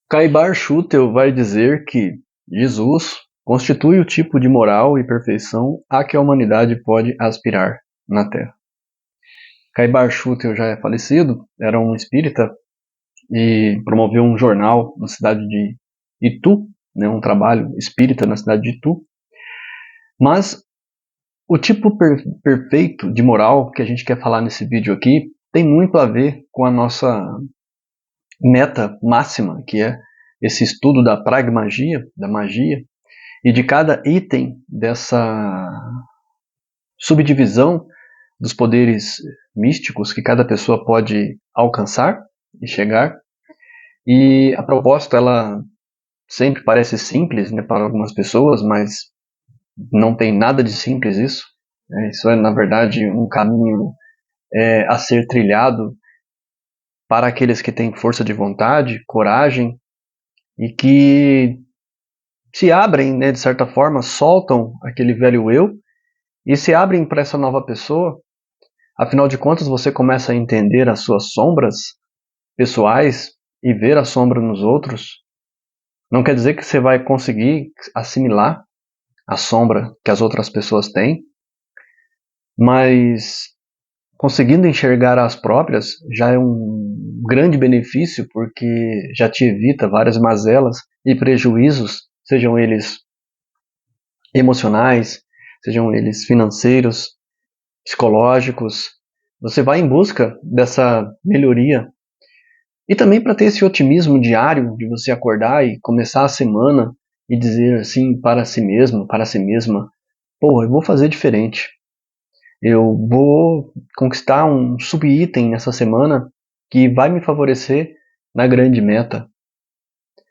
Caibar Schutel vai dizer que Jesus constitui o tipo de moral e perfeição a que a humanidade pode aspirar na Terra. Caibar Schutel já é falecido, era um espírita e promoveu um jornal na cidade de Itu, né, um trabalho espírita na cidade de Itu. Mas o tipo perfeito de moral que a gente quer falar nesse vídeo aqui tem muito a ver com a nossa meta máxima, que é esse estudo da pragmagia, da magia, e de cada item dessa subdivisão dos poderes místicos que cada pessoa pode alcançar e chegar. E a proposta, ela sempre parece simples, né, para algumas pessoas, mas não tem nada de simples isso. Isso é, na verdade, um caminho a ser trilhado para aqueles que têm força de vontade, coragem e que se abrem, né, de certa forma, soltam aquele velho eu e se abrem para essa nova pessoa. Afinal de contas, você começa a entender as suas sombras pessoais e ver a sombra nos outros. Não quer dizer que você vai conseguir assimilar a sombra que as outras pessoas têm, mas conseguindo enxergar as próprias já é um grande benefício, porque já te evita várias mazelas e prejuízos, sejam eles emocionais, sejam eles financeiros, psicológicos. Você vai em busca dessa melhoria. E também para ter esse otimismo diário de você acordar e começar a semana e dizer assim para si mesmo, para si mesma: pô, eu vou fazer diferente. Eu vou conquistar um sub-item nessa semana que vai me favorecer na grande meta.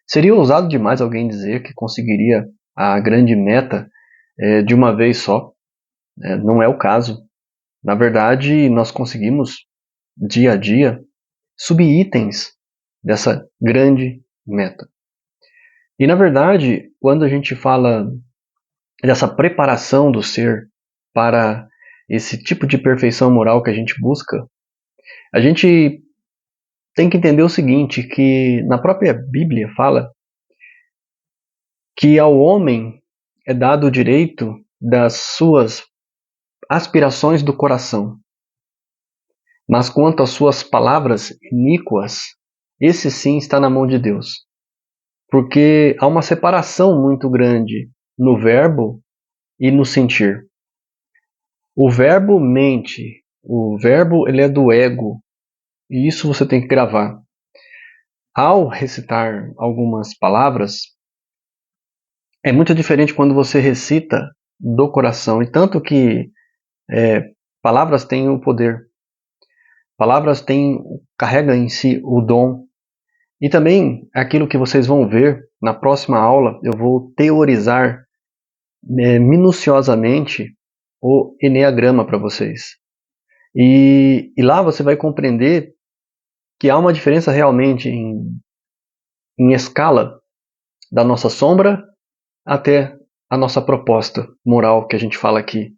Seria ousado demais alguém dizer que conseguiria a grande meta de uma vez só. Não é o caso. Na verdade, nós conseguimos dia a dia sub-itens dessa grande meta. E na verdade, quando a gente fala dessa preparação do ser para esse tipo de perfeição moral que a gente busca, a gente tem que entender o seguinte, que na própria Bíblia fala que ao homem é dado o direito das suas aspirações do coração, mas quanto às suas palavras iníquas, esse sim está na mão de Deus. Porque há uma separação muito grande no verbo e no sentir. O verbo mente, o verbo ele é do ego, e isso você tem que gravar. Ao recitar algumas palavras, é muito diferente quando você recita do coração, e tanto que palavras têm o poder, palavras carregam em si o dom, e também aquilo que vocês vão ver na próxima aula, eu vou teorizar minuciosamente o Eneagrama para vocês. E lá você vai compreender que há uma diferença realmente em escala da nossa sombra até a nossa proposta moral que a gente fala aqui,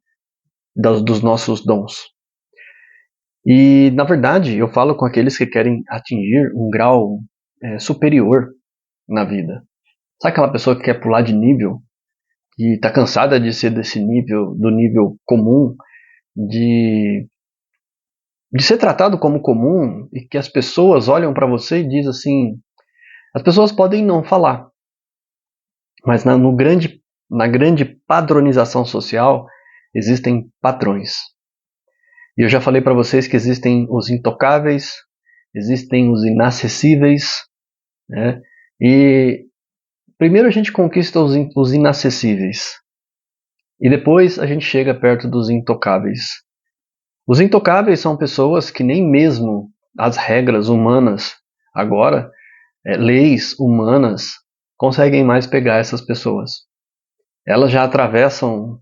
dos nossos dons. E, na verdade, eu falo com aqueles que querem atingir um grau superior na vida. Sabe aquela pessoa que quer pular de nível e está cansada de ser desse nível, do nível comum, de ser tratado como comum e que as pessoas olham para você e dizem assim, as pessoas podem não falar, mas na grande padronização social existem padrões. E eu já falei para vocês que existem os intocáveis, existem os inacessíveis, né? E primeiro a gente conquista os inacessíveis e depois a gente chega perto dos intocáveis. Os intocáveis são pessoas que nem mesmo as regras humanas agora, leis humanas, conseguem mais pegar essas pessoas. Elas já atravessam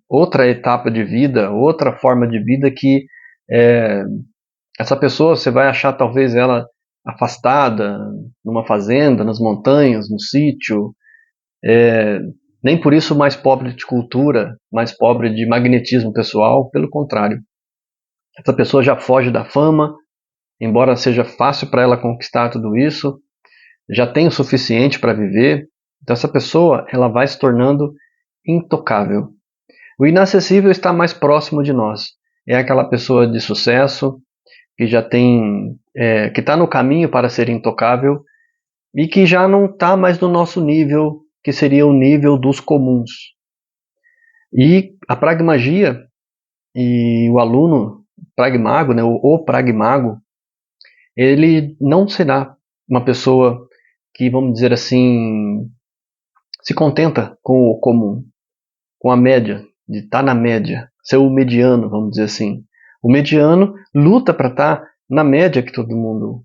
outra etapa de vida, outra forma de vida que essa pessoa você vai achar talvez ela afastada, numa fazenda, nas montanhas, no sítio, nem por isso mais pobre de cultura, mais pobre de magnetismo pessoal, pelo contrário. Essa pessoa já foge da fama, embora seja fácil para ela conquistar tudo isso, já tem o suficiente para viver, então essa pessoa ela vai se tornando intocável. O inacessível está mais próximo de nós. É aquela pessoa de sucesso que já tem, que está no caminho para ser intocável e que já não está mais no nosso nível, que seria o nível dos comuns. E a pragmagia e o aluno pragmago, né, o pragmago, ele não será uma pessoa que, vamos dizer assim, se contenta com o comum, com a média, de estar na média, ser o mediano, vamos dizer assim. O mediano luta para estar na média que todo mundo,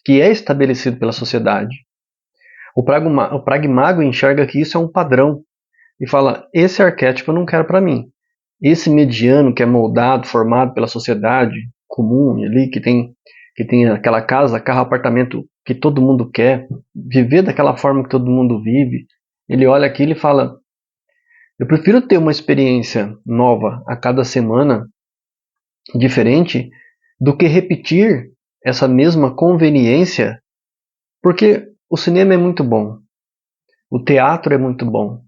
que é estabelecido pela sociedade. O pragmago enxerga que isso é um padrão e fala: esse arquétipo eu não quero para mim. Esse mediano que é moldado, formado pela sociedade comum ali, que tem aquela casa, carro, apartamento que todo mundo quer, viver daquela forma que todo mundo vive, ele olha aquilo e fala: eu prefiro ter uma experiência nova a cada semana, diferente, do que repetir essa mesma conveniência, porque o cinema é muito bom, o teatro é muito bom,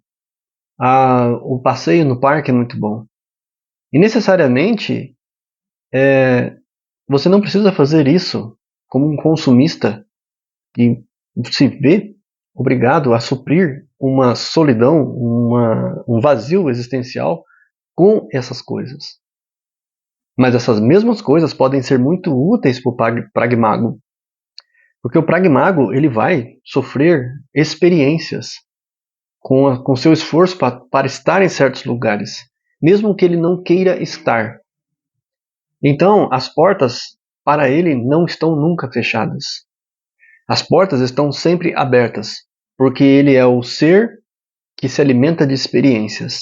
o passeio no parque é muito bom. E necessariamente você não precisa fazer isso como um consumista e se vê obrigado a suprir uma solidão, um vazio existencial com essas coisas. Mas essas mesmas coisas podem ser muito úteis para o pragmago. Porque o pragmago ele vai sofrer experiências com seu esforço para estar em certos lugares, mesmo que ele não queira estar. Então, as portas para ele não estão nunca fechadas. As portas estão sempre abertas, porque ele é o ser que se alimenta de experiências,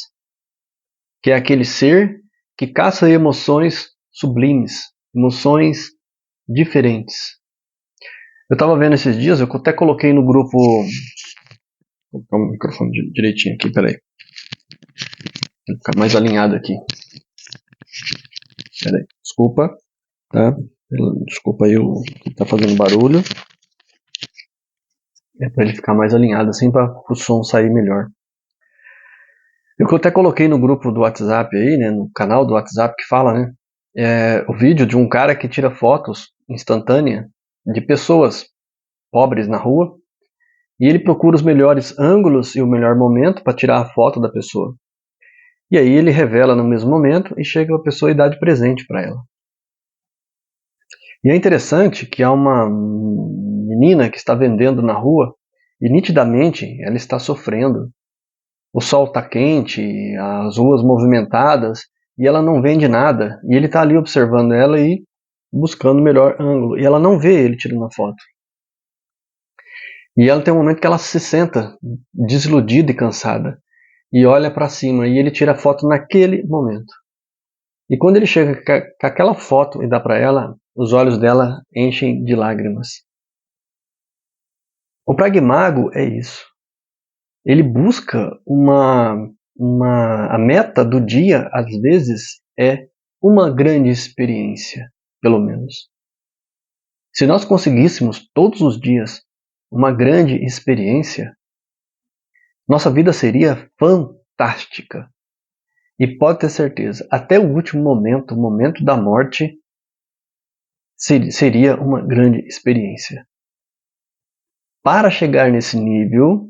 que é aquele ser que caça emoções sublimes, emoções diferentes. Eu estava vendo esses dias, eu até coloquei no grupo. Vou colocar o microfone direitinho aqui, peraí. Vou ficar mais alinhado aqui. Peraí, desculpa, tá? Desculpa aí o que tá fazendo barulho. É para ele ficar mais alinhado assim, para o som sair melhor. Eu até coloquei no grupo do WhatsApp aí, né, no canal do WhatsApp que fala, né, o vídeo de um cara que tira fotos instantâneas de pessoas pobres na rua e ele procura os melhores ângulos e o melhor momento para tirar a foto da pessoa. E aí ele revela no mesmo momento e chega a pessoa e dá de presente para ela. E é interessante que há uma menina que está vendendo na rua e nitidamente ela está sofrendo. O sol está quente, as ruas movimentadas e ela não vende nada. E ele está ali observando ela e buscando o melhor ângulo. E ela não vê ele tirando a foto. E ela tem um momento que ela se senta desiludida e cansada. E olha para cima e ele tira a foto naquele momento. E quando ele chega com aquela foto e dá para ela, os olhos dela enchem de lágrimas. O pragmago é isso. Ele busca a meta do dia, às vezes, é uma grande experiência, pelo menos. Se nós conseguíssemos todos os dias uma grande experiência, nossa vida seria fantástica. E pode ter certeza, até o último momento, o momento da morte, seria uma grande experiência. Para chegar nesse nível,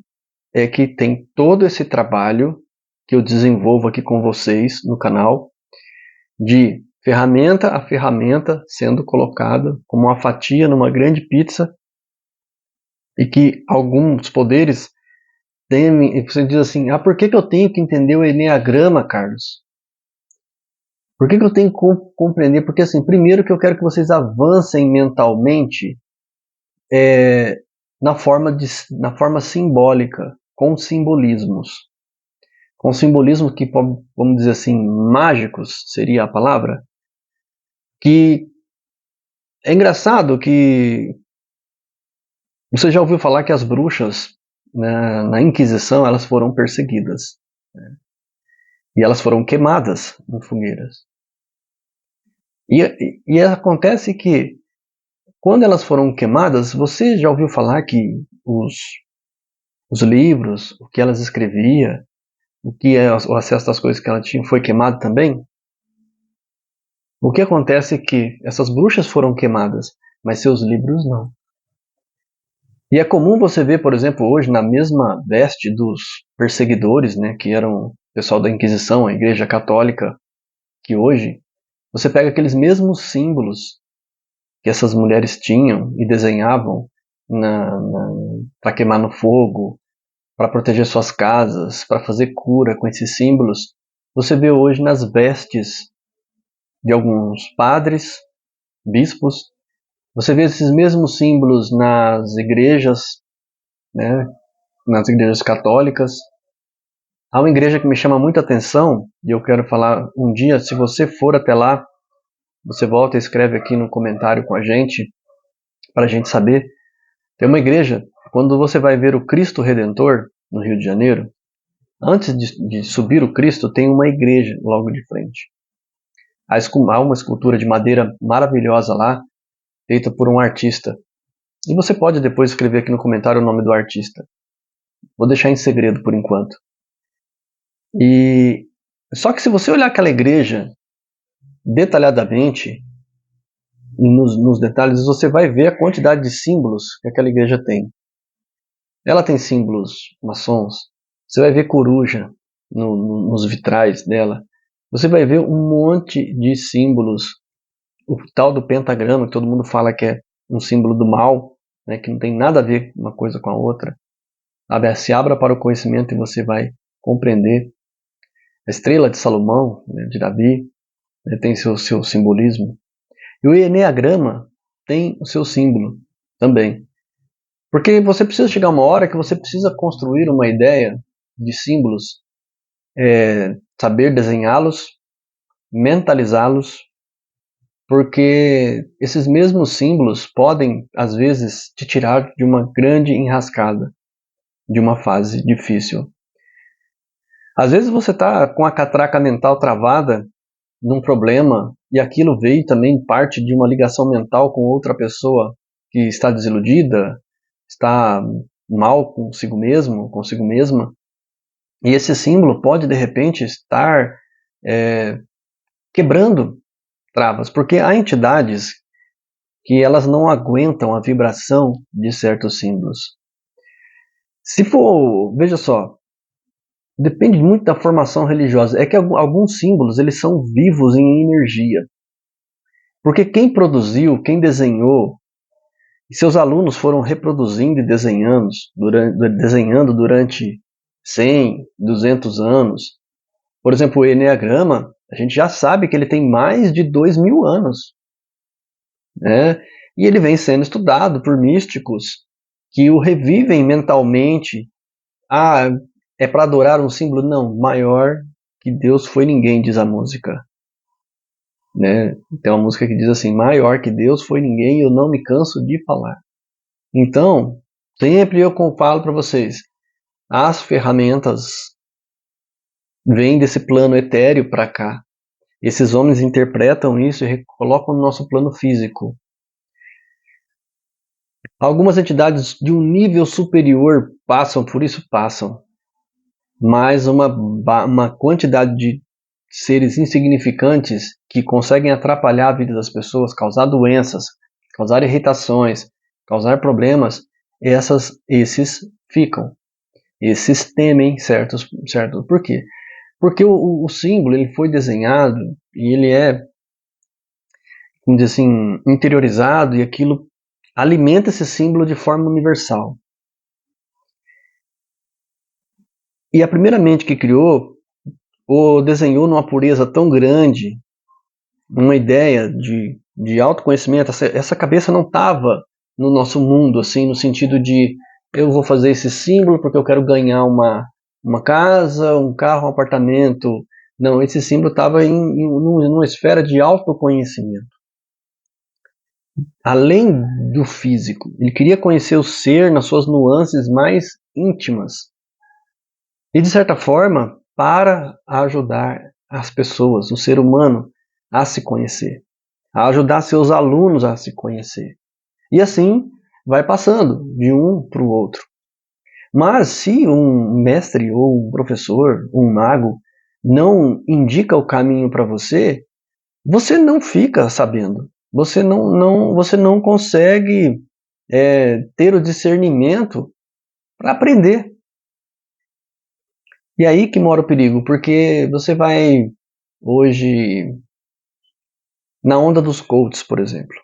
é que tem todo esse trabalho que eu desenvolvo aqui com vocês no canal, de ferramenta a ferramenta sendo colocada como uma fatia numa grande pizza, e que alguns poderes temem, e você diz assim, por que eu tenho que entender o Enneagrama, Carlos? Por que eu tenho que compreender? Porque assim, primeiro que eu quero que vocês avancem mentalmente na forma simbólica, com simbolismos. Com simbolismos que, vamos dizer assim, mágicos seria a palavra, que é engraçado que você já ouviu falar que as bruxas, né, na Inquisição, elas foram perseguidas, né, e elas foram queimadas em fogueiras. E acontece que quando elas foram queimadas, você já ouviu falar que os livros, o que elas escreviam, o acesso às coisas que ela tinha foi queimado também? O que acontece é que essas bruxas foram queimadas, mas seus livros não. E é comum você ver, por exemplo, hoje, na mesma veste dos perseguidores, né, que eram o pessoal da Inquisição, a Igreja Católica, que hoje, você pega aqueles mesmos símbolos que essas mulheres tinham e desenhavam para queimar no fogo, para proteger suas casas, para fazer cura com esses símbolos, você vê hoje nas vestes de alguns padres, bispos. Você vê esses mesmos símbolos nas igrejas, né, nas igrejas católicas. Há uma igreja que me chama muita atenção, e eu quero falar um dia, se você for até lá, você volta e escreve aqui no comentário com a gente, para a gente saber. Tem uma igreja, quando você vai ver o Cristo Redentor, no Rio de Janeiro, antes de subir o Cristo, tem uma igreja logo de frente. Há uma escultura de madeira maravilhosa lá, feita por um artista. E você pode depois escrever aqui no comentário o nome do artista. Vou deixar em segredo por enquanto. E só que se você olhar aquela igreja detalhadamente, e nos detalhes, você vai ver a quantidade de símbolos que aquela igreja tem. Ela tem símbolos maçons. Você vai ver coruja nos vitrais dela. Você vai ver um monte de símbolos. O tal do pentagrama, que todo mundo fala que é um símbolo do mal, né, que não tem nada a ver uma coisa com a outra. Se abra para o conhecimento e você vai compreender. A estrela de Salomão, né, de Davi, né, tem seu simbolismo. E o Eneagrama tem o seu símbolo também. Porque você precisa chegar uma hora que você precisa construir uma ideia de símbolos, saber desenhá-los, mentalizá-los, porque esses mesmos símbolos podem, às vezes, te tirar de uma grande enrascada, de uma fase difícil. Às vezes você está com a catraca mental travada num problema e aquilo veio também parte de uma ligação mental com outra pessoa que está desiludida, está mal consigo mesmo, consigo mesma, e esse símbolo pode de repente estar quebrando travas, porque há entidades que elas não aguentam a vibração de certos símbolos. Se for, veja só, depende muito da formação religiosa. É que alguns símbolos eles são vivos em energia. Porque quem produziu, quem desenhou, e seus alunos foram reproduzindo e desenhando durante 100, 200 anos. Por exemplo, o Eneagrama, a gente já sabe que ele tem mais de 2.000 anos. Né? E ele vem sendo estudado por místicos que o revivem mentalmente. Ah, é para adorar um símbolo? Não, maior que Deus foi ninguém, diz a música. Né? Tem uma música que diz assim, maior que Deus foi ninguém, eu não me canso de falar. Então, sempre eu falo para vocês, as ferramentas vêm desse plano etéreo para cá. Esses homens interpretam isso e colocam no nosso plano físico. Algumas entidades de um nível superior passam por isso? Passam. Mas uma quantidade de seres insignificantes que conseguem atrapalhar a vida das pessoas, causar doenças, causar irritações, causar problemas, esses ficam. Esses temem certo? Por quê? Porque o símbolo ele foi desenhado e ele é, vamos dizer assim, interiorizado e aquilo alimenta esse símbolo de forma universal. E a primeira mente que criou, o desenhou numa pureza tão grande, uma ideia de autoconhecimento. Essa cabeça não estava no nosso mundo, assim, no sentido de eu vou fazer esse símbolo porque eu quero ganhar uma casa, um carro, um apartamento. Não, esse símbolo estava numa esfera de autoconhecimento. Além do físico, ele queria conhecer o ser nas suas nuances mais íntimas. E, de certa forma, para ajudar as pessoas, o ser humano, a se conhecer, a ajudar seus alunos a se conhecer. E assim, vai passando de um para o outro. Mas se um mestre ou um professor, um mago, não indica o caminho para você, você não fica sabendo. Você não consegue ter o discernimento para aprender. E aí que mora o perigo, porque você vai hoje na onda dos coaches, por exemplo.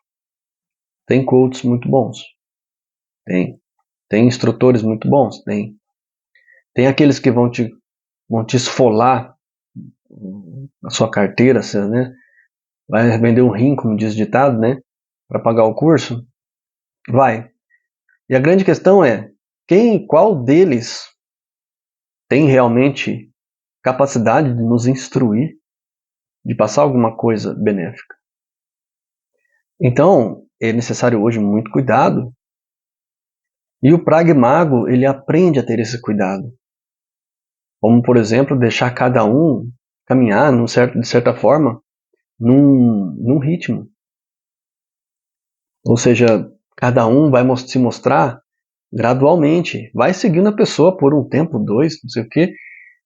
Tem coaches muito bons. Tem. Tem instrutores muito bons? Tem. Tem aqueles que vão te esfolar a sua carteira, né? Vai vender um rim, como diz o ditado, né? Para pagar o curso? Vai. E a grande questão é, qual deles tem realmente capacidade de nos instruir, de passar alguma coisa benéfica? Então, é necessário hoje muito cuidado. E o pragmago, ele aprende a ter esse cuidado. Como, por exemplo, deixar cada um caminhar, de certa forma, num ritmo. Ou seja, cada um vai se mostrar gradualmente. Vai seguindo a pessoa por um tempo, 2, não sei o quê.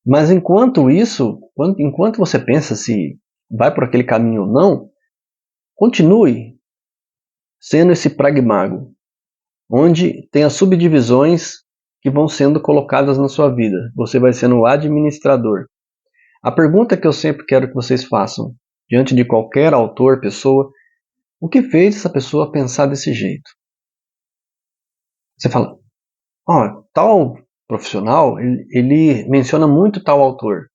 Mas enquanto isso, enquanto você pensa se vai por aquele caminho ou não, continue sendo esse pragmago, onde tem as subdivisões que vão sendo colocadas na sua vida. Você vai sendo o administrador. A pergunta que eu sempre quero que vocês façam, diante de qualquer autor, pessoa, o que fez essa pessoa pensar desse jeito? Você fala, tal profissional, ele menciona muito tal autor.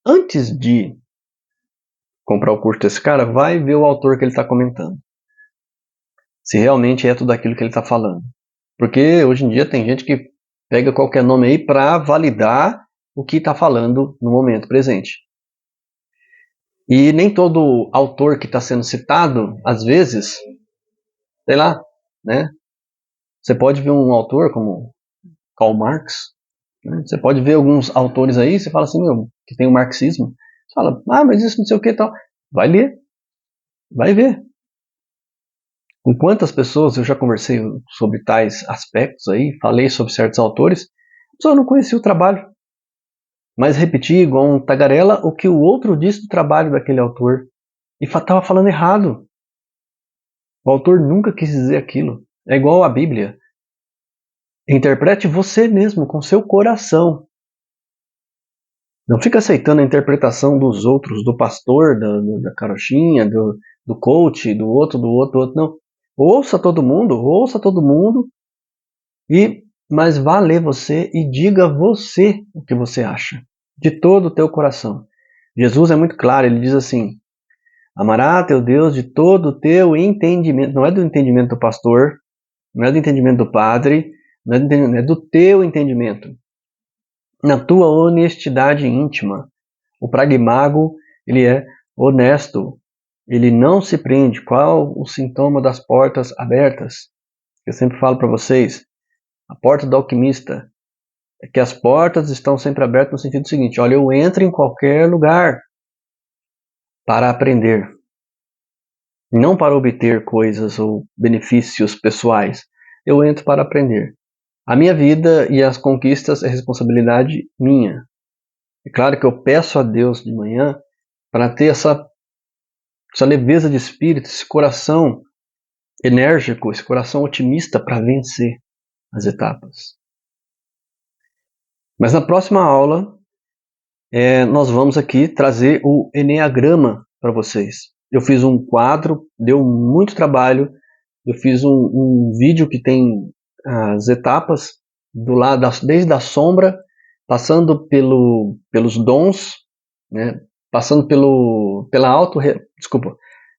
Antes de comprar o curso desse cara, vai ver o autor que ele está comentando. Se realmente é tudo aquilo que ele está falando. Porque hoje em dia tem gente que pega qualquer nome aí para validar o que está falando no momento presente. E nem todo autor que está sendo citado, às vezes, sei lá, né? Você pode ver um autor como Karl Marx, né? Você pode ver alguns autores aí, você fala assim, que tem o marxismo. Você fala, mas isso não sei o que e tal. Vai ler, vai ver. Com quantas pessoas eu já conversei sobre tais aspectos aí, falei sobre certos autores, a pessoa não conhecia o trabalho. Mas repetia igual um tagarela o que o outro disse do trabalho daquele autor. E estava falando errado. O autor nunca quis dizer aquilo. É igual a Bíblia. Interprete você mesmo, com seu coração. Não fica aceitando a interpretação dos outros, do pastor, da carochinha, do coach, do outro, não. Ouça todo mundo, mas vá ler você e diga você o que você acha, de todo o teu coração. Jesus é muito claro, ele diz assim, amará teu Deus de todo o teu entendimento, não é do entendimento do pastor, não é do entendimento do padre, é do teu entendimento, na tua honestidade íntima. O pragmago, ele é honesto, ele não se prende. Qual o sintoma das portas abertas? Eu sempre falo para vocês, a porta do alquimista é que as portas estão sempre abertas no sentido seguinte, olha, eu entro em qualquer lugar para aprender, não para obter coisas ou benefícios pessoais. Eu entro para aprender. A minha vida e as conquistas é responsabilidade minha. É claro que eu peço a Deus de manhã para ter essa leveza de espírito, esse coração enérgico, esse coração otimista para vencer as etapas. Mas na próxima aula, nós vamos aqui trazer o Eneagrama para vocês. Eu fiz um quadro, deu muito trabalho. Eu fiz um vídeo que tem as etapas do lado, desde a sombra, passando pelos dons, né? Passando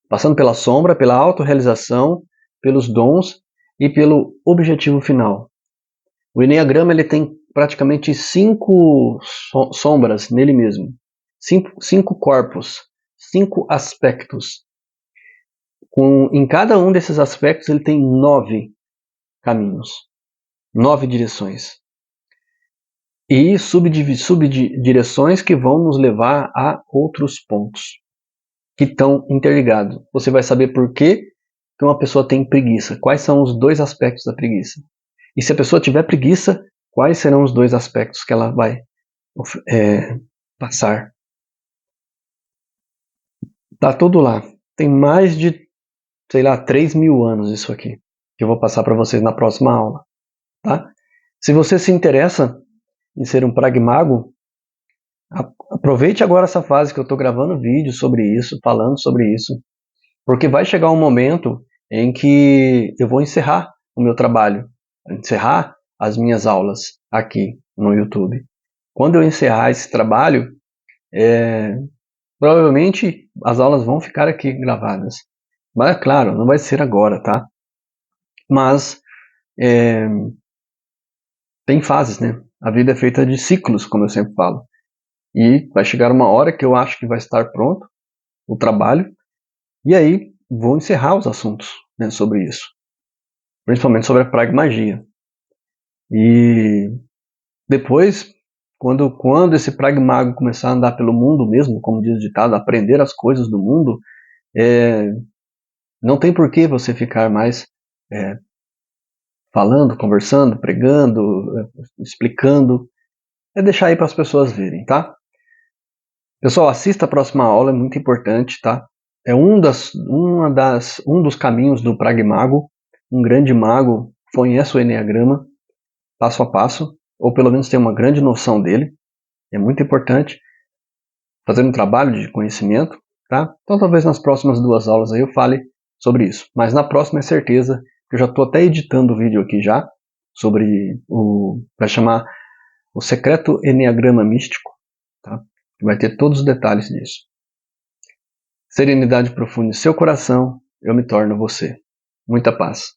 passando pela sombra, pela autorrealização, pelos dons e pelo objetivo final. O Eneagrama ele tem praticamente 5 sombras nele mesmo, 5 corpos, 5 aspectos. Em cada um desses aspectos ele tem 9 caminhos, 9 direções. E subdireções que vão nos levar a outros pontos que estão interligados. Você vai saber por que que uma pessoa tem preguiça? Quais são os dois aspectos da preguiça? E se a pessoa tiver preguiça, quais serão os dois aspectos que ela vai passar? Tá tudo lá. Tem mais de, sei lá, 3.000 anos isso aqui, que eu vou passar para vocês na próxima aula, tá? Se você se interessa em ser um pragmago, aproveite agora essa fase que eu estou gravando vídeo sobre isso, falando sobre isso, porque vai chegar um momento em que eu vou encerrar o meu trabalho, encerrar as minhas aulas aqui no YouTube. Quando eu encerrar esse trabalho, provavelmente as aulas vão ficar aqui gravadas. Mas, claro, não vai ser agora, tá? Mas tem fases, né? A vida é feita de ciclos, como eu sempre falo. E vai chegar uma hora que eu acho que vai estar pronto o trabalho, e aí vou encerrar os assuntos, né, sobre isso. Principalmente sobre a pragmagia. E depois, quando esse pragmago começar a andar pelo mundo mesmo, como diz o ditado, aprender as coisas do mundo, não tem por que você ficar mais falando, conversando, pregando, explicando. É deixar aí para as pessoas verem, tá? Pessoal, assista a próxima aula, é muito importante, tá? É um dos caminhos do pragmago. Um grande mago conhece o Enneagrama passo a passo, ou pelo menos tem uma grande noção dele. É muito importante fazer um trabalho de conhecimento, tá? Então talvez nas próximas 2 aulas aí eu fale sobre isso. Mas na próxima é certeza que eu já estou até editando o vídeo aqui já, sobre vai chamar o secreto Enneagrama místico, tá? Vai ter todos os detalhes disso. Serenidade profunda em seu coração, eu me torno você. Muita paz.